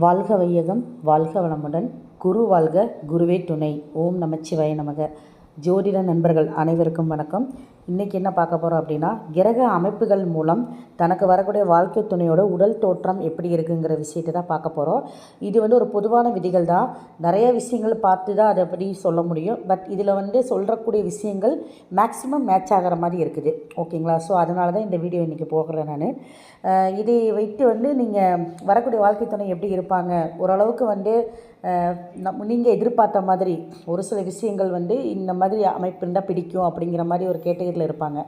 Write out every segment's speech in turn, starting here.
வாழ்க வையகம் வாழ்க வளமுடன். குரு வாழ்க குருவே துணை. ஓம் நமச்சிவாய நமக. ஜோதிட நண்பர்கள் அனைவருக்கும் வணக்கம். இன்றைக்கி என்ன பார்க்க போகிறோம் அப்படின்னா, கிரக அமைப்புகள் மூலம் தனக்கு வரக்கூடிய வாழ்க்கை துணையோட உடல் தோற்றம் எப்படி இருக்குங்கிற விஷயத்தை தான் பார்க்க போகிறோம். இது ஒரு பொதுவான விதிகள் தான். நிறைய விஷயங்கள் பார்த்து தான் அதை பற்றி சொல்ல முடியும். பட் இதில் சொல்கிறக்கூடிய விஷயங்கள் மேக்ஸிமம் மேட்ச் ஆகிற மாதிரி இருக்குது. ஓகேங்களா? ஸோ அதனால தான் இந்த வீடியோ இன்றைக்கி போகிறேன் நான். இதை வைத்து நீங்கள் வரக்கூடிய வாழ்க்கை துணை எப்படி இருப்பாங்க, ஓரளவுக்கு நீங்கள் எதிர்பார்த்த மாதிரி ஒரு சில விஷயங்கள் இந்த மாதிரி அமைப்பு இருந்தால் பிடிக்கும் அப்படிங்கிற மாதிரி ஒரு கேட்டகரியில் இருப்பாங்க.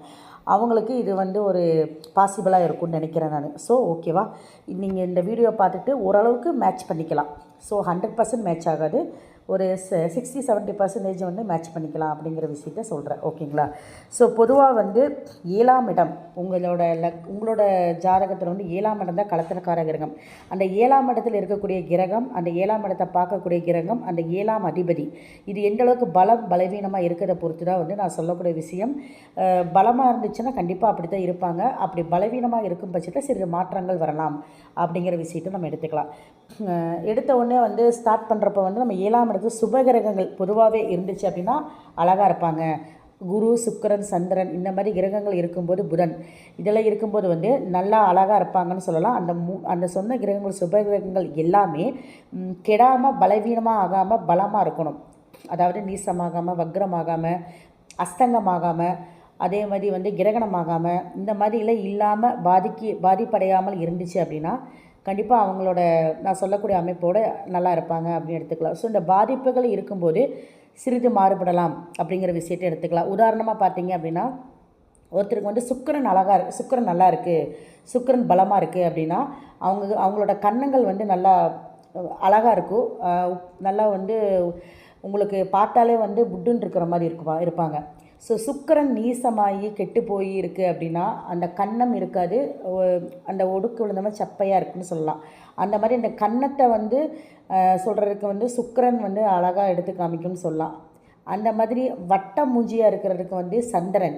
அவங்களுக்கு இது ஒரு பாசிபிளாக இருக்கும்னு நினைக்கிறேன் நான். ஸோ ஓகேவா, நீங்கள் இந்த வீடியோ பார்த்துட்டு ஓரளவுக்கு மேட்ச் பண்ணிக்கலாம். ஸோ 100% மேட்ச் ஆகாது, ஒரு 60-70% மேட்ச் பண்ணிக்கலாம் அப்படிங்கிற விஷயத்த சொல்கிறேன். ஓகேங்களா? ஸோ பொதுவாக 7ஆம் இடம் உங்களோட ஜாதகத்தில் 7ஆம் இடம் தான் கலத்திரக்கார கிரகம். அந்த 7ஆம் இடத்தில் இருக்கக்கூடிய கிரகம், அந்த 7ஆம் இடத்தை பார்க்கக்கூடிய கிரகம், அந்த 7ஆம் அதிபதி, இது எந்த அளவுக்கு பலவீனமாக இருக்கிறத பொறுத்து தான் நான் சொல்லக்கூடிய விஷயம். பலமாக இருந்துச்சுன்னா கண்டிப்பாக அப்படி தான் இருப்பாங்க. அப்படி பலவீனமாக இருக்கும் பட்சத்தில் சிறிது மாற்றங்கள் வரலாம் அப்படிங்கிற விஷயத்தை நம்ம எடுத்துக்கலாம். எடுத்த உடனே ஸ்டார்ட் பண்ணுறப்ப நம்ம 7ஆம் இடத்துல சுபகிரகங்கள் பொதுவாகவே இருந்துச்சு அப்படின்னா அழகாக இருப்பாங்க. குரு, சுக்கிரன், சந்திரன் இந்த மாதிரி கிரகங்கள் இருக்கும்போது, புதன் இதெல்லாம் இருக்கும்போது நல்லா அழகாக இருப்பாங்கன்னு சொல்லலாம். அந்த சொன்ன கிரகங்கள் சுபகிரகங்கள் எல்லாமே கெடாமல் பலவீனமாக ஆகாமல் பலமாக இருக்கணும். அதாவது நீசமாகாமல், வக்ரமாகாமல், அஸ்தங்கமாகாமல், அதே மாதிரி கிரகணமாகாமல், இந்த மாதிரிலாம் இல்லாமல் பாதிப்படையாமல் இருந்துச்சு அப்படின்னா கண்டிப்பாக அவங்களோட நான் சொல்லக்கூடிய அமைப்போடு நல்லா இருப்பாங்க அப்படின்னு எடுத்துக்கலாம். ஸோ இந்த பாதிப்புகள் இருக்கும்போது சிறிது மாறுபடலாம் அப்படிங்கிற விஷயத்தை எடுத்துக்கலாம். உதாரணமாக பார்த்தீங்க அப்படின்னா, ஒருத்தருக்கு சுக்கிரன் நல்லா இருக்குது, சுக்கிரன் பலமாக இருக்குது அப்படின்னா அவங்களோட கன்னங்கள் நல்லா அழகாக இருக்கும். நல்லா உங்களுக்கு பார்த்தாலே புட்டுன்னு இருக்கிற மாதிரி இருப்பாங்க. ஸோ சுக்கிரன் நீசமாகி கெட்டு போய் இருக்குது அப்படின்னா அந்த கன்னம் இருக்காது, அந்த ஒடுக்கு விழுந்த மாதிரி சப்பையாக இருக்குன்னு சொல்லலாம். அந்த மாதிரி அந்த கன்னத்தை சொல்கிறதுக்கு சுக்கிரன் அழகாக எடுத்து காமிக்கும்னு சொல்லலாம். அந்த மாதிரி வட்ட மூஞ்சியாக இருக்கிறதுக்கு சந்திரன்,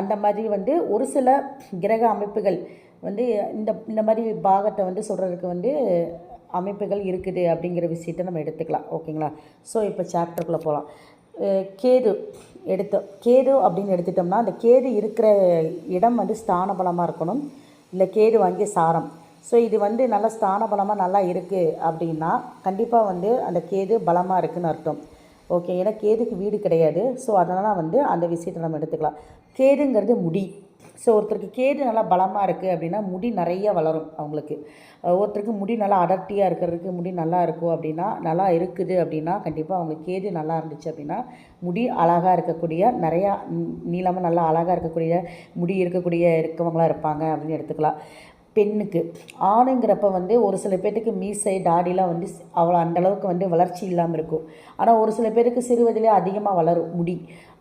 அந்த மாதிரி ஒரு சில கிரக அமைப்புகள் இந்த மாதிரி பாகத்தை சொல்கிறதுக்கு அமைப்புகள் இருக்குது அப்படிங்கிற விஷயத்தை நம்ம எடுத்துக்கலாம். ஓகேங்களா? ஸோ இப்போ சாப்டருக்குள்ளே போகலாம். கேது அப்படின்னு எடுத்துட்டோம்னா, அந்த கேது இருக்கிற இடம் ஸ்தான பலமாக இருக்கணும், இல்லை கேது வாங்கிய சாரம். ஸோ இது நல்லா ஸ்தான பலமாக நல்லா இருக்குது அப்படின்னா கண்டிப்பாக அந்த கேது பலமாக இருக்குதுன்னு அர்த்தம். ஓகே, ஏன்னா கேதுக்கு வீடு கிடையாது. ஸோ அதனால் அந்த விஷயத்தை நம்ம எடுத்துக்கலாம். கேதுங்கிறது முடி. ஸோ ஒருத்தருக்கு கேது நல்லா பலமாக இருக்குது அப்படின்னா முடி நிறைய வளரும் அவங்களுக்கு. ஒருத்தருக்கு முடி நல்லா அடர்த்தியாக இருக்கிறதுக்கு முடி நல்லா இருக்கும் அப்படின்னா, நல்லா இருக்குது அப்படின்னா கண்டிப்பாக அவங்களுக்கு கேது நல்லா இருந்துச்சு அப்படின்னா முடி அழகாக இருக்கக்கூடிய, நிறையா நீளமாக நல்லா அழகாக இருக்கக்கூடிய முடி இருக்கவங்களாக இருப்பாங்க அப்படின்னு எடுத்துக்கலாம். பெண்ணுக்கு ஆணுங்கிறப்ப ஒரு சில பேர்த்துக்கு மீசை தாடிலாம் அவ்வளோ அந்தளவுக்கு வளர்ச்சி இல்லாமல் இருக்கும். ஆனால் ஒரு சில பேருக்கு சிறுவதிலே அதிகமாக வளரும் முடி.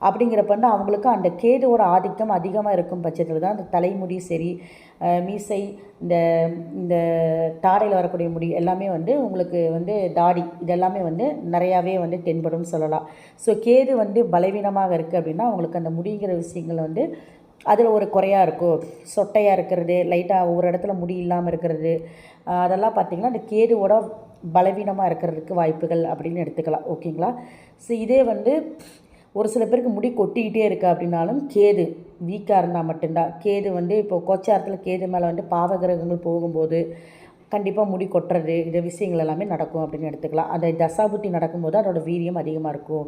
அப்படிங்கிறப்ப அவங்களுக்கு அந்த கேதுவோட ஆதிக்கம் அதிகமாக இருக்கும் பட்சத்தில் தான் அந்த தலைமுடி சரி, மீசை, இந்த தாடையில் வரக்கூடிய முடி எல்லாமே உங்களுக்கு தாடி இதெல்லாமே நிறையாவே தென்படும்னு சொல்லலாம். ஸோ கேது பலவீனமாக இருக்குது அப்படின்னா அவங்களுக்கு அந்த முடிங்கிற விஷயங்கள் அதில் ஒரு குறையாக இருக்கும். சொட்டையாக இருக்கிறது, லைட்டாக ஒவ்வொரு இடத்துல முடி இல்லாமல் இருக்கிறது, அதெல்லாம் பார்த்திங்கன்னா அந்த கேதுவோட பலவீனமாக இருக்கிறதுக்கு வாய்ப்புகள் அப்படின்னு எடுத்துக்கலாம். ஓகேங்களா? ஸோ இதே ஒரு சில பேருக்கு முடி கொட்டிக்கிட்டே இருக்குது அப்படின்னாலும் கேது வீக்காக இருந்தால் மட்டும்தான். கேது இப்போ கோச்சாரத்தில் கேது மேலே பாவகிரகங்கள் போகும்போது கண்டிப்பாக முடி கொட்டுறது, இந்த விஷயங்கள் எல்லாமே நடக்கும் அப்படின்னு எடுத்துக்கலாம். அந்த தசாபுத்தி நடக்கும்போது அதோடய வீரியம் அதிகமாக இருக்கும்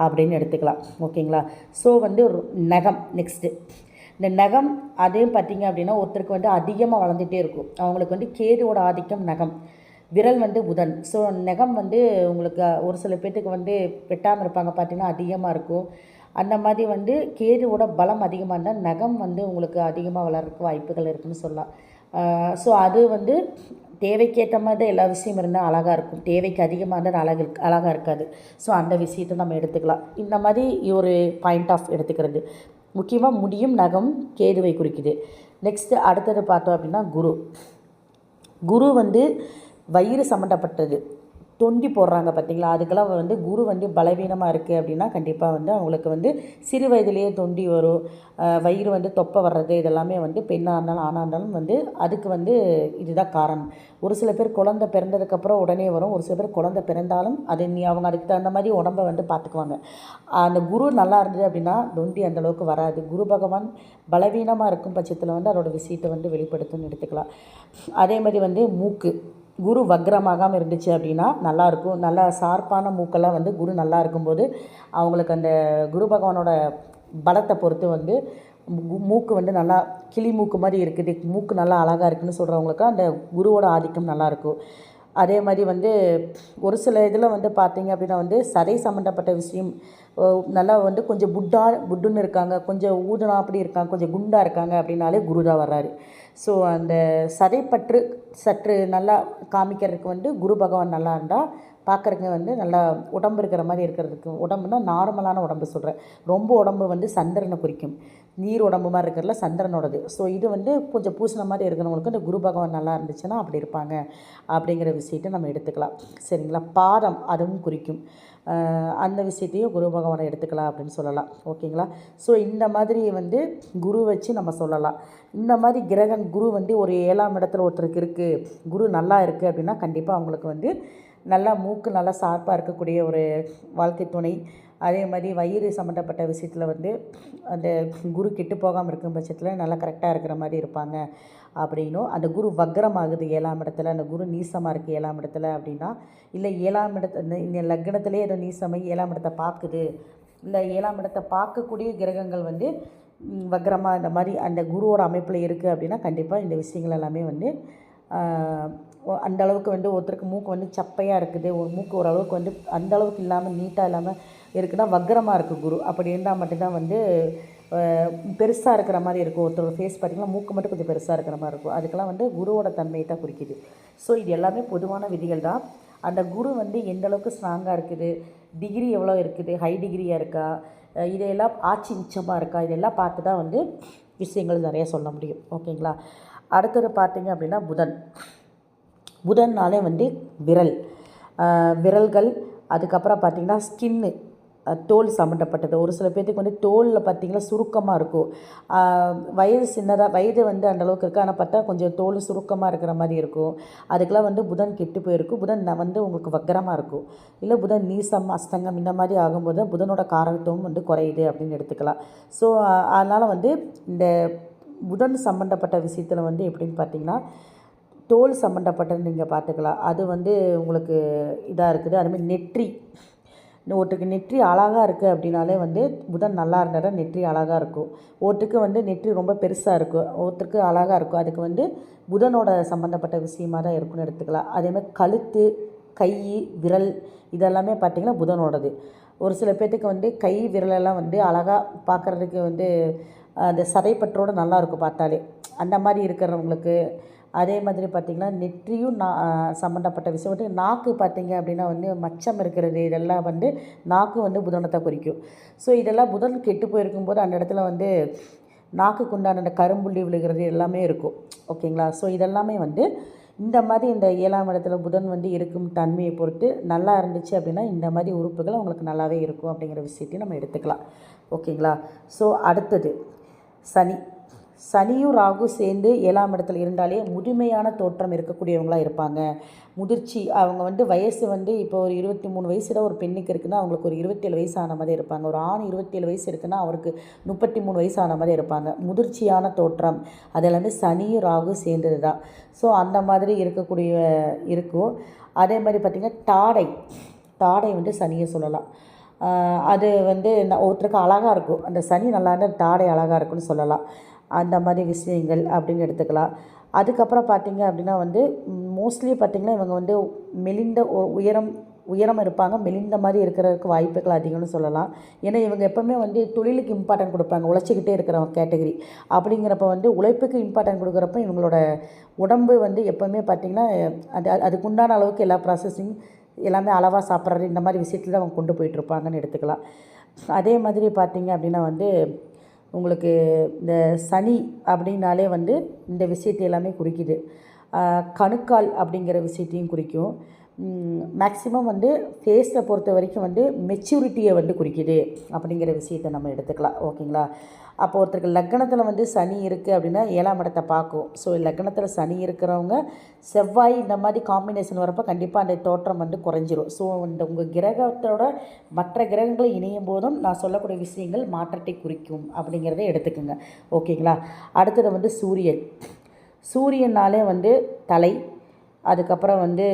அப்படின்னு எடுத்துக்கலாம். ஓகேங்களா? ஸோ நகம் நெக்ஸ்ட்டு. இந்த நகம் அதே பார்த்திங்க அப்படின்னா ஒருத்தருக்கு அதிகமாக வளர்ந்துகிட்டே இருக்கும். அவங்களுக்கு கேதுவோட ஆதிக்கம் நகம், விரல் புதன். ஸோ நகம் உங்களுக்கு ஒரு சில பேர்த்துக்கு வெட்டாமல் இருப்பாங்க பார்த்திங்கன்னா அதிகமாக இருக்கும். அந்த மாதிரி கேதுவோட பலம் அதிகமாக இருந்தால் நகம் உங்களுக்கு அதிகமாக வளர்கிறதுக்கு வாய்ப்புகள் இருக்குதுன்னு சொல்லலாம். ஸோ அது தேவைக்கேற்ற மாதிரி எல்லா விஷயம் இருந்தால் அழகாக இருக்கும், தேவைக்கு அதிகமாக இருந்தால் அழகாக இருக்காது. ஸோ அந்த விஷயத்தை நம்ம எடுத்துக்கலாம். இந்த மாதிரி ஒரு பாயிண்ட் ஆஃப் எடுத்துக்கிறது. முக்கியமாக முடியும் நகம் கேதுவை குறிக்குது. நெக்ஸ்ட்டு அடுத்தது பார்த்தோம் அப்படின்னா குரு வயிறு சம்மந்தப்பட்டது. தொண்டி போடுறாங்க பார்த்தீங்களா, அதுக்கெல்லாம் வந்து குரு வந்து பலவீனமாக இருக்குது அப்படின்னா கண்டிப்பாக வந்து அவங்களுக்கு வந்து சிறு வயதிலேயே தொண்டி வரும், வயிறு வந்து தொப்பை வர்றது, இதெல்லாமே வந்து பெண்ணாக இருந்தாலும் ஆணாக இருந்தாலும் வந்து அதுக்கு வந்து இதுதான் காரணம். ஒரு சில பேர் குழந்தை பிறந்ததுக்கப்புறம் உடனே வரும், ஒரு சில பேர் குழந்தை பிறந்தாலும் அது அவங்க அதுக்கு தகுந்த மாதிரி உடம்பை வந்து பார்த்துக்குவாங்க. அந்த குரு நல்லா இருந்தது அப்படின்னா தொண்டி அந்தளவுக்கு வராது. குரு பகவான் பலவீனமாக இருக்கும் பட்சத்தில் வந்து அதோட விஷயத்தை வந்து வெளிப்படுத்துன்னு எடுத்துக்கலாம். அதே மாதிரி வந்து மூக்கு, குரு வக்ரமாகாமல் இருந்துச்சு அப்படின்னா நல்லாயிருக்கும். நல்லா ஷார்ப்பான மூக்கெல்லாம் வந்து குரு நல்லா இருக்கும்போது அவங்களுக்கு அந்த குரு பகவானோட பலத்தை பொறுத்து வந்து மூக்கு வந்து நல்லா கிளி மூக்கு மாதிரி இருக்குது, மூக்கு நல்லா அழகாக இருக்குதுன்னு சொல்கிறவங்களுக்கு அந்த குருவோட ஆதிக்கம் நல்லாயிருக்கும். அதே மாதிரி வந்து ஒரு சில இதில் வந்து பார்த்திங்க அப்படின்னா வந்து சதை சம்மந்தப்பட்ட விஷயம் நல்லா வந்து கொஞ்சம் புட்டுன்னு இருக்காங்க, கொஞ்சம் ஊதுனா அப்படி இருக்காங்க, கொஞ்சம் குண்டாக இருக்காங்க அப்படின்னாலே குரு தான் வர்றாரு. ஸோ அந்த சதைப்பற்று சற்று நல்லா காமிக்கிறதுக்கு வந்து குரு பகவான் நல்லா இருந்தால் பார்க்குறதுக்கு வந்து நல்லா உடம்பு இருக்கிற மாதிரி இருக்கிறதுக்கு, உடம்புனா நார்மலான உடம்பு சொல்கிறேன். ரொம்ப உடம்பு வந்து சந்திரனை குறிக்கும், நீர் உடம்பு மாதிரி இருக்கிறதுல சந்திரனோடது. ஸோ இது வந்து கொஞ்சம் பூசண மாதிரி இருக்கிறவங்களுக்கு இந்த குரு பகவான் நல்லா இருந்துச்சுன்னா அப்படி இருப்பாங்க அப்படிங்கிற விஷயத்தை நம்ம எடுத்துக்கலாம். சரிங்களா. பாதம் அதுவும் குறிக்கும், அந்த விஷயத்தையும் குரு பகவானை எடுத்துக்கலாம் அப்படின்னு சொல்லலாம். ஓகேங்களா. ஸோ இந்த மாதிரி வந்து குரு வச்சு நம்ம சொல்லலாம். இந்த மாதிரி கிரகம் குரு வந்து ஒரு 7ஆம் இடத்துல ஒருத்தருக்கு இருக்குது, குரு நல்லா இருக்குது அப்படின்னா கண்டிப்பாக அவங்களுக்கு வந்து நல்லா மூக்கு நல்லா ஷார்ப்பாக இருக்கக்கூடிய ஒரு வாழ்க்கை துணை. அதே மாதிரி வயிறு சம்மந்தப்பட்ட விஷயத்தில் வந்து அந்த குரு கெட்டு போகாமல் இருக்கும் பட்சத்தில் நல்லா கரெக்டாக இருக்கிற மாதிரி இருப்பாங்க அப்படின்னும். அந்த குரு வக்ரம் ஆகுது 7ஆம் இடத்துல, அந்த குரு நீசமாக இருக்குது 7ஆம் இடத்துல அப்படின்னா, இல்லை 7ஆம் இந்த லக்னத்திலே ஏதோ நீசமாகி 7ஆம் இடத்தை பார்க்குது, இல்லை 7ஆம் இடத்தை பார்க்கக்கூடிய கிரகங்கள் வந்து வக்ரமாக இந்த மாதிரி அந்த குருவோட அமைப்பில் இருக்குது அப்படின்னா கண்டிப்பாக இந்த விஷயங்கள் எல்லாமே வந்து அந்தளவுக்கு வந்து ஒருத்தருக்கு மூக்கு வந்து சப்பையாக இருக்குது, ஒரு மூக்கு ஓரளவுக்கு வந்து அந்தளவுக்கு இல்லாமல் நீட்டாக இல்லாமல் இருக்குன்னா வக்ரமாக இருக்குது குரு. அப்படி இருந்தால் மட்டும்தான் வந்து பெருசாக இருக்கிற மாதிரி இருக்கும். ஒருத்தரோட ஃபேஸ் பார்த்திங்கன்னா மூக்கு மட்டும் கொஞ்சம் பெருசாக இருக்கிற மாதிரி இருக்கும். அதுக்கெல்லாம் வந்து குருவோட தன்மையை தான் குறிக்குது. ஸோ இது எல்லாமே பொதுவான விதிகள் தான். அந்த குரு வந்து எந்தளவுக்கு ஸ்ட்ராங்காக இருக்குது, டிகிரி எவ்வளோ இருக்குது, ஹை டிகிரியாக இருக்கா, இதையெல்லாம் ஆட்சி உச்சமாக இருக்கா, இதெல்லாம் பார்த்து தான் வந்து விஷயங்கள் நிறைய சொல்ல முடியும். ஓகேங்களா. அடுத்தது பார்த்திங்க அப்படின்னா புதன்னாலே வந்து விரல்கள், அதுக்கப்புறம் பார்த்திங்கன்னா ஸ்கின்னு, தோல் சம்மந்தப்பட்டது. ஒரு சில பேர்த்துக்கு வந்து தோலில் பார்த்திங்கன்னா சுருக்கமாக இருக்கும், வயது வந்து அந்தளவுக்கு இருக்குது, ஆனால் பார்த்தா கொஞ்சம் தோல் சுருக்கமாக இருக்கிற மாதிரி இருக்கும். அதுக்கெல்லாம் வந்து புதன் கெட்டு போயிருக்கும், புதன் வந்து உங்களுக்கு வக்கரமாக இருக்கும், இல்லை புதன் நீசம் அஸ்தங்கம் இந்த மாதிரி ஆகும்போது புதனோட காரகத்துவம் வந்து குறையுது அப்படின்னு எடுத்துக்கலாம். ஸோ அதனால் வந்து இந்த புதன் சம்மந்தப்பட்ட விஷயத்தில் வந்து எப்படின்னு பார்த்திங்கன்னா தோல் சம்மந்தப்பட்டது நீங்கள் பார்த்துக்கலாம். அது வந்து உங்களுக்கு இதாக இருக்குது. அதுமாதிரி நெற்றி, ஒருத்தருக்கு நெற்றி அழகாக இருக்குது அப்படின்னாலே வந்து புதன் நல்லா இருந்தால் நெற்றி அழகாக இருக்கும். ஒருத்தருக்கு வந்து நெற்றி ரொம்ப பெருசாக இருக்கும், ஒருத்தருக்கு அழகாக இருக்கும், அதுக்கு வந்து புதனோட சம்மந்தப்பட்ட விஷயமாக தான் இருக்குன்னு எடுத்துக்கலாம். அதேமாதிரி கழுத்து, கை, விரல் இதெல்லாமே பார்த்திங்கன்னா புதனோடது. ஒரு சில பேர்த்துக்கு வந்து கை விரலெல்லாம் வந்து அழகாக பார்க்குறதுக்கு வந்து அந்த சதைப்பற்றோடு நல்லாயிருக்கும் பார்த்தாலே, அந்த மாதிரி இருக்கிறவங்களுக்கு. அதே மாதிரி பார்த்திங்கன்னா நெற்றியும் சம்மந்தப்பட்ட விஷயம் வந்து நாக்கு பார்த்திங்க அப்படின்னா வந்து மச்சம் இருக்கிறது, இதெல்லாம் வந்து நாக்கு வந்து புதனத்தை குறிக்கும். ஸோ இதெல்லாம் புதன் கெட்டு போயிருக்கும்போது அந்த இடத்துல வந்து நாக்குக்கு உண்டான அந்த கரும்புள்ளி விழுகிறது எல்லாமே இருக்கும். ஓகேங்களா. ஸோ இதெல்லாமே வந்து இந்த மாதிரி இந்த 7ஆம் இடத்துல புதன் வந்து இருக்கும் தன்மையை பொறுத்து நல்லா இருந்துச்சு அப்படின்னா இந்த மாதிரி உறுப்புகள் அவங்களுக்கு நல்லாவே இருக்கும் அப்படிங்கிற விஷயத்தையும் நம்ம எடுத்துக்கலாம். ஓகேங்களா. ஸோ அடுத்தது சனியும் ராகு சேர்ந்து 7ஆம் இடத்துல இருந்தாலே முதுமையான தோற்றம் இருக்கக்கூடியவங்களாக இருப்பாங்க. முதிர்ச்சி, அவங்க வந்து வயசு வந்து இப்போ ஒரு 23 வயசில் ஒரு பெண்ணுக்கு இருக்குன்னா அவங்களுக்கு ஒரு 27 வயசு ஆன மாதிரி இருப்பாங்க. ஒரு ஆண் 27 வயசு இருக்குன்னா அவருக்கு 33 வயசு ஆன மாதிரி இருப்பாங்க. முதிர்ச்சியான தோற்றம் அது எல்லாமே சனியும் ராகு சேர்ந்தது தான். ஸோ அந்த மாதிரி இருக்கும். அதே மாதிரி பார்த்திங்கன்னா தாடை வந்து சனியை சொல்லலாம். அது வந்து ஒருத்தருக்கு அழகாக இருக்கும், அந்த சனி நல்லா இருந்தால் தாடை அழகாக இருக்குன்னு சொல்லலாம். அந்த மாதிரி விஷயங்கள் அப்படின்னு எடுத்துக்கலாம். அதுக்கப்புறம் பார்த்திங்க அப்படின்னா வந்து மோஸ்ட்லி பார்த்திங்கன்னா இவங்க வந்து மெலிந்த உயரம் இருப்பாங்க, மெலிந்த மாதிரி இருக்கிறதுக்கு வாய்ப்புகள் அதிகம்னு சொல்லலாம். ஏன்னா இவங்க எப்போவுமே வந்து தொழிலுக்கு இம்பார்ட்டன்ட் கொடுப்பாங்க, உழைச்சிக்கிட்டே இருக்கிறவங்க கேட்டகரி. அப்படிங்கிறப்ப வந்து உழைப்புக்கு இம்பார்ட்டன்ட் கொடுக்குறப்ப இவங்களோட உடம்பு வந்து எப்போவுமே பார்த்திங்கன்னா அதுக்குண்டான அளவுக்கு எல்லா ப்ராசஸிங் எல்லாமே அளவாக சாப்பிட்றது இந்த மாதிரி விஷயத்தில் அவங்க கொண்டு போயிட்டுருப்பாங்கன்னு எடுத்துக்கலாம். அதே மாதிரி பார்த்திங்க அப்படின்னா வந்து உங்களுக்கு இந்த சனி அப்படின்னாலே வந்து இந்த விஷயத்தை எல்லாமே குறிக்குது. கணுக்கால் அப்படிங்கிற விஷயத்தையும் குறிக்கும். மேக்ஸிமம் வந்து ஃபேஸை பொறுத்த வரைக்கும் வந்து மெச்சூரிட்டியை வந்து குறிக்குது அப்படிங்கிற விஷயத்தை நம்ம எடுத்துக்கலாம். ஓகேங்களா? அப்போ ஒருத்தருக்கு லக்னத்தில் வந்து சனி இருக்குது அப்படின்னா 7ஆம் இடத்தை பார்க்கும். ஸோ லக்னத்தில் சனி இருக்கிறவங்க செவ்வாய் இந்த மாதிரி காம்பினேஷன் வரப்போ கண்டிப்பாக அந்த தோற்றம் வந்து குறைஞ்சிரும். ஸோ இந்த உங்கள் கிரகத்தோட மற்ற கிரகங்களை இணையும் போதும் நான் சொல்லக்கூடிய விஷயங்கள் மாற்றத்தை குறிக்கும் அப்படிங்கிறத எடுத்துக்கோங்க. ஓகேங்களா? அடுத்தது வந்து சூரியன். சூரியனாலே வந்து தலை, அதுக்கப்புறம் வந்து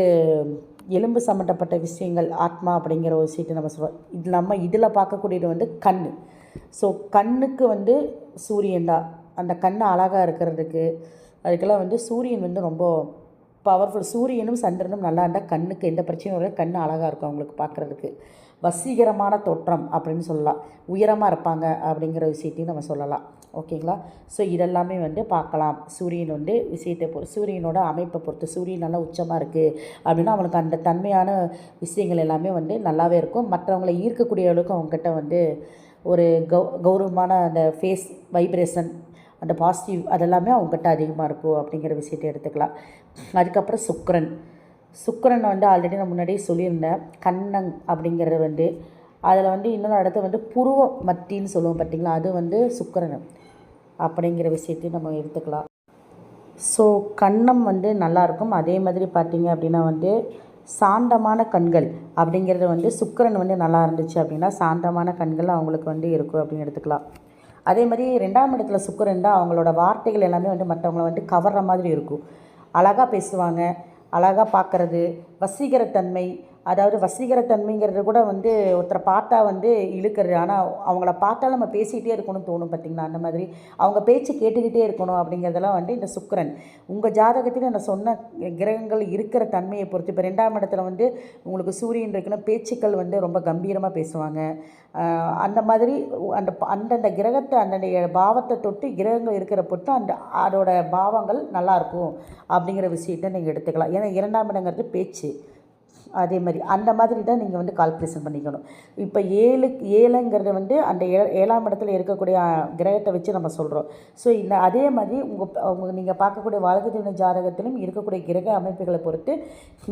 எலும்பு சம்மந்தப்பட்ட விஷயங்கள், ஆத்மா அப்படிங்கிற ஒரு விஷயத்தை நம்ம சொல்கிறோம். இது இதில் பார்க்கக்கூடியது வந்து கண். ஸோ கண்ணுக்கு வந்து சூரியன் தான். அந்த கண் அழகாக இருக்கிறதுக்கு அதுக்கெல்லாம் வந்து சூரியன் வந்து ரொம்ப பவர்ஃபுல். சூரியனும் சந்திரனும் நல்லா இருந்தால் கண்ணுக்கு எந்த பிரச்சனையும் இல்லை, கண் அழகாக இருக்கும் அவங்களுக்கு பார்க்குறதுக்கு. வசீகரமான தோற்றம் அப்படின்னு சொல்லலாம். உயரமாக இருப்பாங்க அப்படிங்கிற விஷயத்தையும் நம்ம சொல்லலாம். ஓகேங்களா? ஸோ இதெல்லாமே வந்து பார்க்கலாம். சூரியன் வந்து விஷயத்தை சூரியனோட அமைப்பை பொறுத்து. சூரியன் நல்லா உச்சமாக இருக்குது அப்படின்னா அவனுக்கு அந்த தன்மையான விஷயங்கள் எல்லாமே வந்து நல்லாவே இருக்கும். மற்றவங்களை ஈர்க்கக்கூடிய அளவுக்கு அவங்கக்கிட்ட வந்து ஒரு கௌரவமான அந்த ஃபேஸ் வைப்ரேஷன், அந்த பாசிட்டிவ் அதெல்லாமே அவங்ககிட்ட அதிகமாக இருக்கும் அப்படிங்கிற விஷயத்தை எடுத்துக்கலாம். அதுக்கப்புறம் சுக்கிரன் வந்து ஆல்ரெடி நான் முன்னாடியே சொல்லியிருந்தேன். கண்ணங் அப்படிங்கிறது வந்து அதில் வந்து இன்னொரு இடத்த வந்து புருவ மத்தின்னு சொல்லுவோம் பார்த்திங்களா, அது வந்து சுக்கிரன் அப்படிங்கிற விஷயத்தையும் நம்ம எடுத்துக்கலாம். ஸோ கன்னம் வந்து நல்லாயிருக்கும். அதே மாதிரி பார்த்திங்க அப்படின்னா வந்து சாந்தமான கண்கள் அப்படிங்கிறது வந்து சுக்கிரன் வந்து நல்லா இருந்துச்சு அப்படின்னா சாந்தமான கண்கள் அவங்களுக்கு வந்து இருக்கும் அப்படின்னு எடுத்துக்கலாம். அதே மாதிரி 2ஆம் இடத்துல சுக்கிரன் தான் அவங்களோட வார்த்தைகள் எல்லாமே வந்து மற்றவங்கள வந்து கவர்ற மாதிரி இருக்கும். அழகாக பேசுவாங்க, அழகாக பார்க்குறது, வசீகரத்தன்மை. அதாவது வசீகரத்தன்மைங்கிறது கூட வந்து ஒருத்தரை பார்த்தா வந்து இழுக்கிறது. ஆனால் அவங்கள பார்த்தாலும் நம்ம பேசிகிட்டே இருக்கணும்னு தோணும் பார்த்திங்களா, அந்த மாதிரி அவங்க பேச்சு கேட்டுக்கிட்டே இருக்கணும் அப்படிங்கிறதெல்லாம் வந்து இந்த சுக்கிரன். உங்கள் ஜாதகத்தில் நான் சொன்ன கிரகங்கள் இருக்கிற தன்மையை பொறுத்து இப்போ 2ஆம் இடத்துல வந்து உங்களுக்கு சூரியன் இருக்குன்னா பேச்சுக்கள் வந்து ரொம்ப கம்பீரமாக பேசுவாங்க. அந்த மாதிரி அந்தந்த கிரகத்தை அந்தந்த பாவத்தை தொட்டு கிரகங்கள் இருக்கிற பொறுத்து அதோட பாவங்கள் நல்லாயிருக்கும் அப்படிங்கிற விஷயத்தை நீங்கள் எடுத்துக்கலாம். ஏன்னா 2ஆம் இடங்கிறது பேச்சு. அதே மாதிரி அந்த மாதிரி தான் நீங்கள் வந்து கால்குலேஷன் பண்ணிக்கணும். இப்போ ஏழுங்கிறது வந்து அந்த 7ஆம் இடத்துல இருக்கக்கூடிய கிரகத்தை வச்சு நம்ம சொல்கிறோம். ஸோ அதே மாதிரி உங்கள் நீங்கள் பார்க்கக்கூடிய வாழ்க்கை ஜாதகத்திலும் இருக்கக்கூடிய கிரக அமைப்புகளை பொறுத்து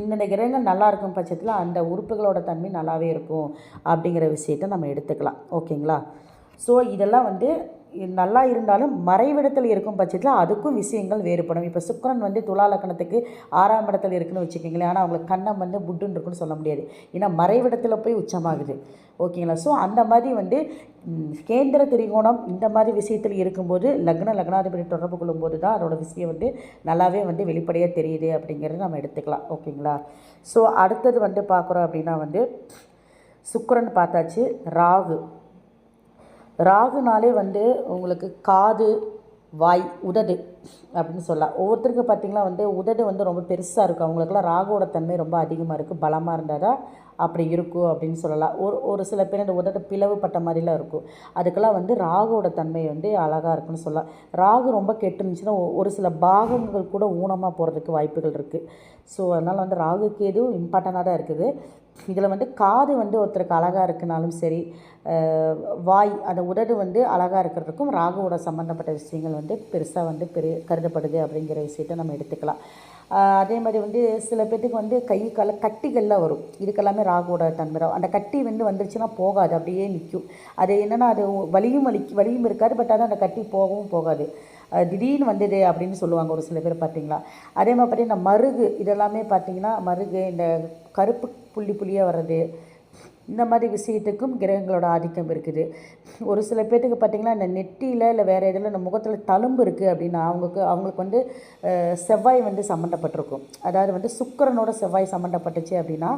இந்த கிரகங்கள் நல்லா இருக்கும் பட்சத்தில் அந்த உறுப்புகளோட தன்மை நல்லாவே இருக்கும் அப்படிங்கிற விஷயத்தை நம்ம எடுத்துக்கலாம். ஓகேங்களா? ஸோ இதெல்லாம் வந்து நல்லா இருந்தாலும் மறைவிடத்தில் இருக்கும் பட்சத்தில் அதுக்கும் விஷயங்கள் வேறுபடும். இப்போ சுக்கிரன் வந்து துலா லக்னத்துக்கு 6ஆம் இடத்துல இருக்குன்னு வச்சுக்கிங்களேன். ஆனால் அவங்களுக்கு கண்ணம் வந்து புட்டுன்னு இருக்குன்னு சொல்ல முடியாது. ஏன்னா மறைவிடத்தில் போய் உச்சமாகுது. ஓகேங்களா? ஸோ அந்த மாதிரி வந்து கேந்திர திரிகோணம் இந்த மாதிரி விஷயத்தில் இருக்கும்போது லக்னாதிபதி தொடர்பு கொள்ளும்போது தான் அதோட விஷயம் வந்து நல்லாவே வந்து வெளிப்படையாக தெரியுது அப்படிங்கிறத நம்ம எடுத்துக்கலாம். ஓகேங்களா? ஸோ அடுத்தது வந்து பார்க்குறோம் அப்படின்னா வந்து சுக்கிரன் பார்த்தாச்சு. ராகுனாலே வந்து உங்களுக்கு காது, வாய், உதடு அப்படின்னு சொல்லலாம். ஒவ்வொருத்தருக்கு பார்த்திங்கன்னா வந்து உதடு வந்து ரொம்ப பெருசாக இருக்கும். அவங்களுக்குலாம் ராகுவோட தன்மை ரொம்ப அதிகமாக இருக்குது. பலமாக இருந்தால் தான் அப்படி இருக்கும் அப்படின்னு சொல்லலாம். ஒரு சில பேர் அந்த உதடு பிளவுப்பட்ட மாதிரிலாம் இருக்கும். அதுக்கெல்லாம் வந்து ராகுவோட தன்மை வந்து அழகாக இருக்குன்னு சொல்லலாம். ராகு ரொம்ப கெட்டு இருந்துச்சுன்னா ஒரு சில பாகங்கள் கூட ஊனமாக போகிறதுக்கு வாய்ப்புகள் இருக்குது. ஸோ அதனால் வந்து ராகு கேது இம்பார்ட்டண்ட்டாக தான் இருக்குது. இதில் வந்து காது வந்து ஒருத்தருக்கு அழகாக இருக்குனாலும் சரி, வாய் அந்த உதடு வந்து அழகாக இருக்கிறதுக்கும் ராகுவோட சம்மந்தப்பட்ட விஷயங்கள் வந்து பெருசாக வந்து கருதப்படுது அப்படிங்கிற விஷயத்தை நம்ம எடுத்துக்கலாம். அதே மாதிரி வந்து சில பேர்த்துக்கு வந்து கை கால கட்டிகள்லாம் வரும். இதுக்கெல்லாமே ராகுவோட தன்மை தான். அந்த கட்டி வந்து வந்துருச்சுன்னா போகாது, அப்படியே நிற்கும். அது என்னென்னா அது வலியும் இருக்காது. பட் ஆனால் அந்த கட்டி போகவும் போகாது. திடீர்னு வந்தது அப்படின்னு சொல்லுவாங்க ஒரு சில பேர் பார்த்திங்களா. அதே மாதிரி பார்த்திங்கன்னா மருகு இதெல்லாமே பார்த்திங்கன்னா மருகு இந்த கருப்பு புள்ளியாக வர்றது இந்த மாதிரி விஷயத்துக்கும் கிரகங்களோட ஆதிக்கம் இருக்குது. ஒரு சில பேர்த்துக்கு பார்த்திங்கன்னா இந்த நெற்றியில் இல்லை வேறு இதில் இந்த முகத்தில் தழும்பு இருக்குது அப்படின்னா அவங்களுக்கு வந்து செவ்வாய் வந்து சம்மந்தப்பட்டிருக்கும். அதாவது வந்து சுக்கிரனோட செவ்வாய் சம்மந்தப்பட்டுச்சு அப்படின்னா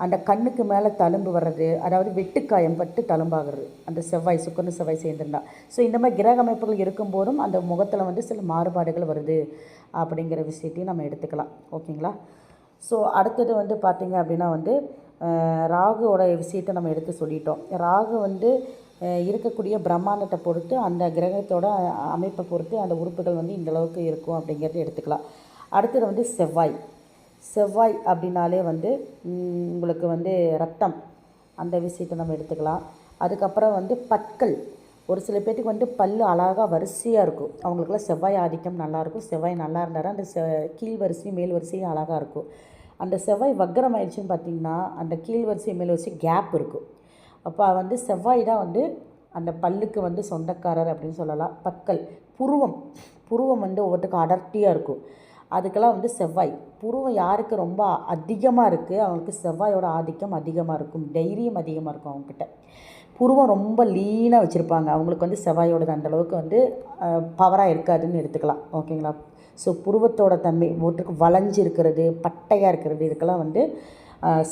அந்த கண்ணுக்கு மேலே தழும்பு வர்றது, அதாவது வெட்டுக்காயம் பட்டு தழும்பாகிறது அந்த சுக்கிரன் செவ்வாய் சேர்ந்துருந்தா. ஸோ இந்த மாதிரி கிரக அமைப்புகள் இருக்கும்போதும் அந்த முகத்தில் வந்து சில மாறுபாடுகள் வருது அப்படிங்கிற விஷயத்தையும் நம்ம எடுத்துக்கலாம். ஓகேங்களா? ஸோ அடுத்தது வந்து பார்த்திங்க அப்படின்னா வந்து ராகுவோட விஷயத்தை நம்ம எடுத்து சொல்லிட்டோம். ராகு வந்து இருக்கக்கூடிய பிரம்மாண்டத்தை பொறுத்து அந்த கிரகத்தோட அமைப்பை பொறுத்து அந்த உறுப்புகள் வந்து இந்தளவுக்கு இருக்கும் அப்படிங்கிறது எடுத்துக்கலாம். அடுத்தது வந்து செவ்வாய் அப்படின்னாலே வந்து உங்களுக்கு வந்து ரத்தம் அந்த விஷயத்தை நம்ம எடுத்துக்கலாம். அதுக்கப்புறம் வந்து பற்கள். ஒரு சில பேர்த்துக்கு வந்து பல் அழகாக வரிசையாக இருக்கும். அவங்களுக்குலாம் செவ்வாய் ஆதிக்கம் நல்லாயிருக்கும். செவ்வாய் நல்லா இருந்தாலும் அந்த கீழ் வரிசையும் மேல் வரிசையும் அழகாக இருக்கும். அந்த செவ்வாய் வக்ரம் ஆயிடுச்சுன்னு பார்த்திங்கன்னா அந்த கீழ் வரிசை மேல் வரிசை கேப் இருக்கும். அப்போ வந்து செவ்வாய் தான் வந்து அந்த பல்லுக்கு வந்து சொந்தக்காரர் அப்படின்னு சொல்லலாம். பற்கள், புருவம் வந்து ஒவ்வொருத்துக்கும் அடர்த்தியாக இருக்கும். அதுக்கெல்லாம் வந்து செவ்வாய். புருவம் யாருக்கு ரொம்ப அதிகமாக இருக்குது அவங்களுக்கு செவ்வாயோட ஆதிக்கம் அதிகமாக இருக்கும், தைரியம் அதிகமாக இருக்கும் அவங்கக்கிட்ட. புருவம் ரொம்ப லீனாக வச்சுருப்பாங்க, அவங்களுக்கு வந்து செவ்வாயோடது அந்தளவுக்கு வந்து பவராக இருக்காதுன்னு எடுத்துக்கலாம். ஓகேங்களா? ஸோ புருவத்தோட தன்மை ஒருத்தருக்கு வளைஞ்சு இருக்கிறது, பட்டையாக இருக்கிறது, இதுக்கெல்லாம் வந்து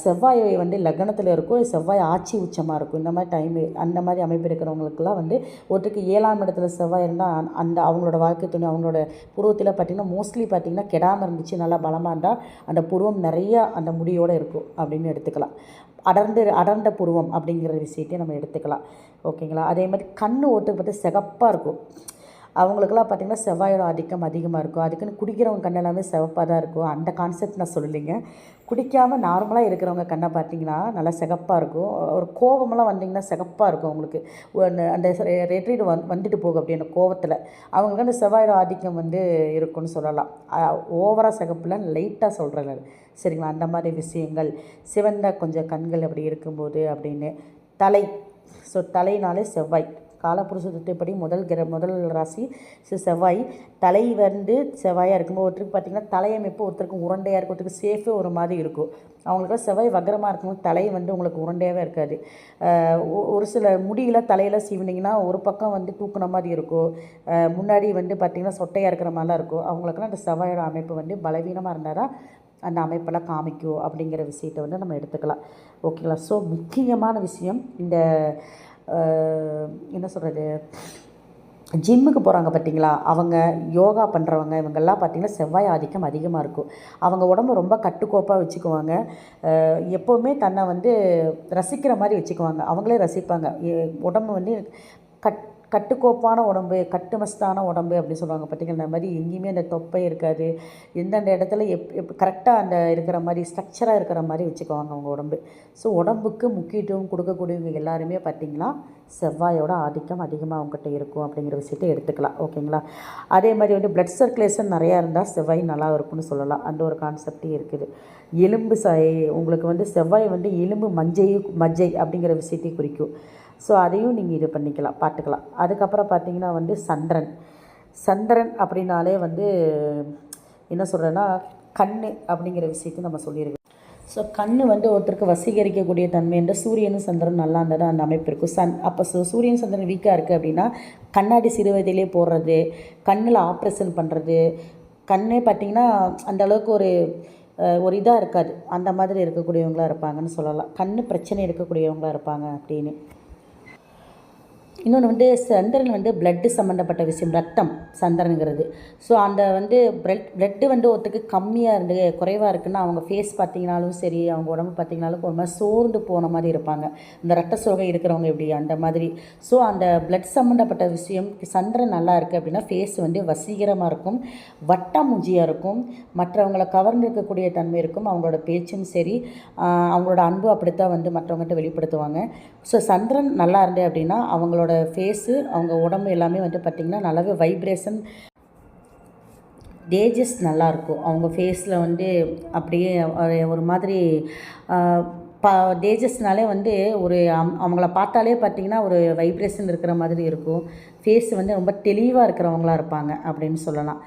செவ்வாய் வந்து லக்னத்தில் இருக்கும், செவ்வாய் ஆட்சி உச்சமாக இருக்கும். இந்த மாதிரி டைமு அந்த மாதிரி அமைப்பு இருக்கிறவங்களுக்குலாம் வந்து ஒருத்தருக்கு 7ஆம் இடத்துல செவ்வாய் இருந்தால் அந்த அவங்களோட வாழ்க்கை துணை அவங்களோட புருவத்தில் பார்த்திங்கன்னா மோஸ்ட்லி பார்த்திங்கன்னா கெடாமல் இருந்துச்சு, நல்லா பலமாக இருந்தால் அந்த புருவம் நிறையா அந்த முடியோடு இருக்கும் அப்படின்னு எடுத்துக்கலாம். அடர்ந்த புருவம் அப்படிங்கிற விஷயத்தையும் நம்ம எடுத்துக்கலாம். ஓகேங்களா? அதே மாதிரி கண் ஒருத்தருக்கு பார்த்து சிகப்பாக இருக்கும், அவங்களுக்கெல்லாம் பார்த்திங்கன்னா செவ்வாயோட ஆதிக்கம் அதிகமாக இருக்கும். அதுக்குன்னு குடிக்கிறவங்க கண் எல்லாமே சிவப்பாக தான் இருக்கும், அந்த கான்செப்ட் நான் சொல்லலைங்க. குடிக்காமல் நார்மலாக இருக்கிறவங்க கண்ணை பார்த்திங்கன்னா நல்லா சிகப்பாக இருக்கும். ஒரு கோவமெல்லாம் வந்திங்கன்னா சிகப்பாக இருக்கும் அவங்களுக்கு. அந்த ரெட்ரீடு வந்துட்டு போகும் அப்படி அந்த கோவத்தில் அவங்களுக்கு அந்த செவ்வாயோட ஆதிக்கம் வந்து இருக்குன்னு சொல்லலாம். ஓவராக சிகப்பில் லைட்டாக சொல்கிறேன் நான், சரிங்களா? அந்த மாதிரி விஷயங்கள், சிவந்த கொஞ்சம் கண்கள் அப்படி இருக்கும்போது அப்படின்னு. தலை, ஸோ தலைனாலே செவ்வாய். காலப்புருஷ தத்துவப்படி முதல் ராசி செவ்வாய். தலை வந்து செவ்வாயாக இருக்கும்போது ஒருத்தருக்கு பார்த்திங்கன்னா தலையமைப்பு ஒருத்தருக்கு உருண்டையாக இருக்கும், ஒருத்தருக்கு சேஃபே ஒரு மாதிரி இருக்கும். அவங்களுக்கு செவ்வாய் வக்ரமாக இருக்கும்போது தலை வந்து உங்களுக்கு உருண்டையாகவே இருக்காது. ஒரு சில முடியில் தலையில் சீவினிங்கன்னா ஒரு பக்கம் வந்து தூக்குன மாதிரி இருக்கும், முன்னாடி வந்து பார்த்திங்கன்னா சொட்டையாக இருக்கிற மாதிரிலாம் இருக்கும். அவங்களுக்குலாம் அந்த செவ்வாயோட அமைப்பு வந்து பலவீனமாக இருந்தால் தான் அந்த அமைப்பெல்லாம் காமிக்கும் அப்படிங்கிற விஷயத்தை வந்து நம்ம எடுத்துக்கலாம். ஓகேங்களா? ஸோ முக்கியமான விஷயம் இந்த என்ன சொல்கிறது, ஜிம்முக்கு போகிறாங்க பார்த்திங்களா, அவங்க யோகா பண்ணுறவங்க இவங்கெல்லாம் பார்த்திங்கன்னா செவ்வாய் ஆதிக்கம் அதிகமாக இருக்கும். அவங்க உடம்பு ரொம்ப கட்டுக்கோப்பாக வச்சுக்குவாங்க, எப்போவுமே தன்னை வந்து ரசிக்கிற மாதிரி வச்சுக்குவாங்க, அவங்களே ரசிப்பாங்க. உடம்பு வந்து கட்டுக்கோப்பான உடம்பு, கட்டுமஸ்தான உடம்பு அப்படின்னு சொல்லுவாங்க பார்த்திங்கன்னா, இந்த மாதிரி எங்கேயுமே அந்த தொப்பை இருக்காது, எந்தெந்த இடத்துல கரெக்டாக அந்த இருக்கிற மாதிரி ஸ்ட்ரக்சராக இருக்கிற மாதிரி வச்சுக்குவாங்க அவங்க உடம்பு. ஸோ உடம்புக்கு முக்கியத்துவம் கொடுக்கக்கூடியவங்க எல்லாருமே பார்த்திங்கன்னா செவ்வாயோட ஆதிக்கம் அதிகமாக அவங்ககிட்ட இருக்கும் அப்படிங்கிற விஷயத்தை எடுத்துக்கலாம். ஓகேங்களா? அதே மாதிரி வந்து பிளட் சர்க்குலேஷன் நிறையா இருந்தால் செவ்வாய் நல்லா இருக்கும்னு சொல்லலாம், அந்த ஒரு கான்செப்டே இருக்குது. எலும்பு உங்களுக்கு வந்து செவ்வாய் வந்து எலும்பு மஜ்ஜை அப்படிங்கிற விஷயத்தை குறிக்கும். ஸோ அதையும் நீங்கள் இது பண்ணிக்கலாம், பார்த்துக்கலாம். அதுக்கப்புறம் பார்த்திங்கன்னா வந்து சந்திரன் அப்படின்னாலே வந்து என்ன சொல்கிறேன்னா கண் அப்படிங்கிற விஷயத்தை நம்ம சொல்லியிருக்கோம். ஸோ கண் வந்து ஒருத்தருக்கு வசீகரிக்கக்கூடிய தன்மை என்ற சூரியனும் சந்திரன் நல்லா இருந்தால் தான் அந்த அமைப்பு இருக்கும். அப்போ சூரியன் சந்திரன் வீக்காக இருக்குது அப்படின்னா கண்ணாடி சிறு வயதிலே போடுறது, கண்ணில் ஆப்ரேஷன் பண்ணுறது, கண்ணே பார்த்திங்கன்னா அந்த அளவுக்கு ஒரு இதாக இருக்காது, அந்த மாதிரி இருக்கக்கூடியவங்களாக இருப்பாங்கன்னு சொல்லலாம். கண் பிரச்சனை இருக்கக்கூடியவங்களாக இருப்பாங்க அப்படின்னு. இன்னொன்று வந்து சந்திரன் வந்து பிளட்டு சம்மந்தப்பட்ட விஷயம், ரத்தம் சந்திரனுங்கிறது. ஸோ அந்த வந்து பிளட்டு வந்து ஒருத்தருக்கு கம்மியாக இருந்து குறைவாக இருக்குன்னா அவங்க ஃபேஸ் பார்த்திங்கனாலும் சரி, அவங்க உடம்பு பார்த்திங்கனாலும் ஒரு மாதிரி சோர்ந்து போன மாதிரி இருப்பாங்க, இந்த ரத்த சோகை இருக்கிறவங்க எப்படி அந்த மாதிரி. ஸோ அந்த பிளட் சம்மந்தப்பட்ட விஷயம் சந்திரன் நல்லா இருக்குது அப்படின்னா ஃபேஸ் வந்து வசீகரமாக இருக்கும், வட்டமுஞ்சியாக இருக்கும், மற்றவங்களை கவர்ந்து இருக்கக்கூடிய தன்மை இருக்கும், அவங்களோட பேச்சும் சரி, அவங்களோட அன்பு அப்படித்தான் வந்து மற்றவங்ககிட்ட வெளிப்படுத்துவாங்க. ஸோ சந்திரன் நல்லா இருந்தே அப்படின்னா அவங்களோட ஃபேஸு அவங்க உடம்பு எல்லாமே வந்து பார்த்திங்கன்னா நல்லாவே வைப்ரேஷன், தேஜஸ் நல்லாயிருக்கும். அவங்க ஃபேஸில் வந்து அப்படியே ஒரு மாதிரி தேஜஸ்னாலே வந்து அவங்கள பார்த்தாலே பார்த்திங்கன்னா ஒரு வைப்ரேஷன் இருக்கிற மாதிரி இருக்கும். ஃபேஸ் வந்து ரொம்ப தெளிவாக இருக்கிறவங்களாக இருப்பாங்க அப்படின்னு சொல்லலாம்.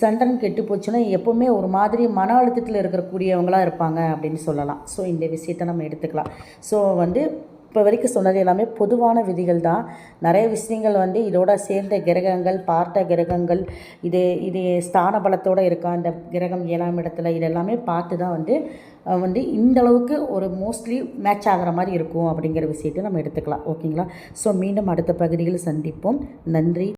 சந்திரன் கெட்டு போச்சுன்னா எப்போவுமே ஒரு மாதிரி மன அழுத்தத்தில் இருக்கக்கூடியவங்களாக இருப்பாங்க அப்படின்னு சொல்லலாம். ஸோ இந்த விஷயத்தை நம்ம எடுத்துக்கலாம். ஸோ வந்து இப்போ வரைக்கும் சொன்னது எல்லாமே பொதுவான விதிகள் தான். நிறைய விஷயங்கள் வந்து இதோட சேர்ந்த கிரகங்கள், பார்த்த கிரகங்கள், இது ஸ்தான பலத்தோடு இருக்கா இந்த கிரகம் 7ஆம் இடத்துல, இதெல்லாமே பார்த்து தான் வந்து இந்தளவுக்கு ஒரு மோஸ்ட்லி மேட்ச் ஆகிற மாதிரி இருக்கும் அப்படிங்கிற விஷயத்தை நம்ம எடுத்துக்கலாம். ஓகேங்களா? ஸோ மீண்டும் அடுத்த பகுதியில் சந்திப்போம். நன்றி.